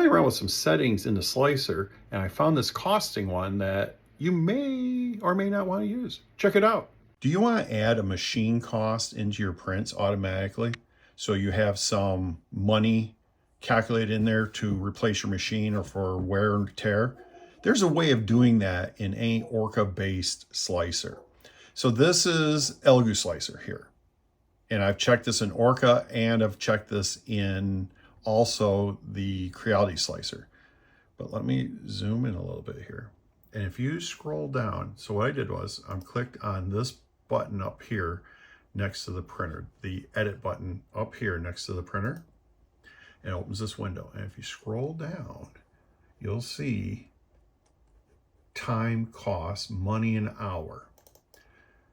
playing around with some settings in the slicer, and I found this costing one that you may or may not want to use. Check it out. Do you want to add a machine cost into your prints automatically? So you have some money calculated in there to replace your machine or for wear and tear. There's a way of doing that in any Orca-based slicer. So this is Elegoo slicer here. And I've checked this in Orca and I've checked this in also the Creality slicer. But let me zoom in a little bit here. And if you scroll down, so what I did was I clicked on this button up here next to the printer, the edit button up here next to the printer, and it opens this window. And if you scroll down, you'll see time, cost, money an hour.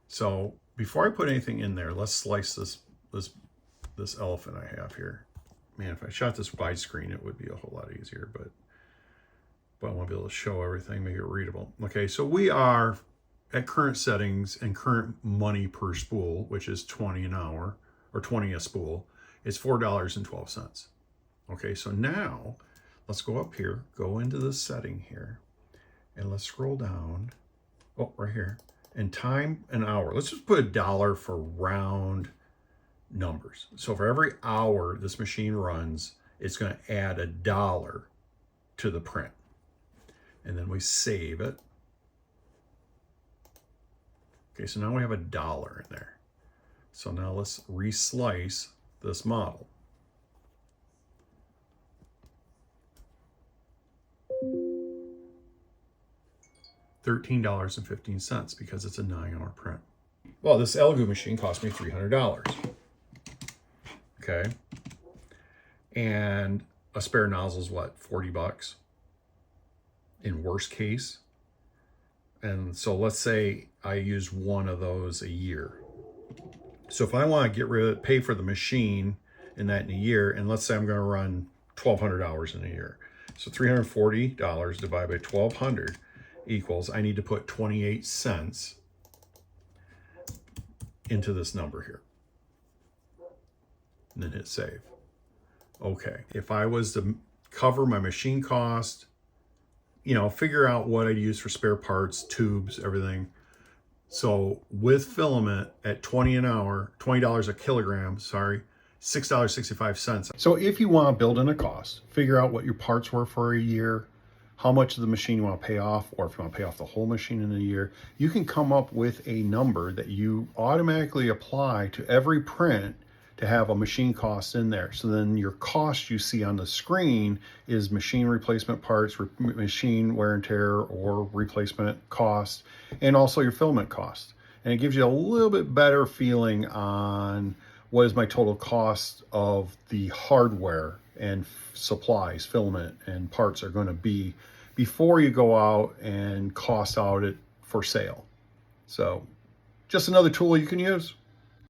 So before I put anything in there, let's slice this elephant I have here. Man, if I shot this widescreen, it would be a whole lot easier, but I want to be able to show everything, make it readable. Okay, so we are at current settings and current money per spool, which is 20 an hour, or 20 a spool, it's $4.12. Okay, so now let's go up here, go into this setting here, and let's scroll down. Oh, right here. And time an hour. Let's just put $1 for round numbers. So for every hour this machine runs, it's going to add $1 to the print. And then we save it. Okay, so now we have $1 in there. So now let's reslice this model. $13.15 because it's a 9-hour print. Well, this Elegoo machine cost me $300. Okay. And a spare nozzle is what, 40 bucks? In worst case. And so let's say I use one of those a year. So if I want to get rid of, pay for the machine in that in a year, and let's say I'm going to run 1,200 hours in a year. So $340 divided by 1,200 equals, I need to put 28 cents into this number here. And then hit save. Okay, if I was to cover my machine cost, you know, figure out what I'd use for spare parts, tubes, everything. So with filament at 20 an hour, $20 a kilogram, sorry, $6.65. So if you want to build in a cost, figure out what your parts were for a year, how much of the machine you want to pay off, or if you want to pay off the whole machine in a year, you can come up with a number that you automatically apply to every print to have a machine cost in there. So then your cost you see on the screen is machine replacement parts, machine wear and tear or replacement cost, and also your filament cost. And it gives you a little bit better feeling on what is my total cost of the hardware and supplies, filament and parts are going to be before you go out and cost out it for sale. So just another tool you can use.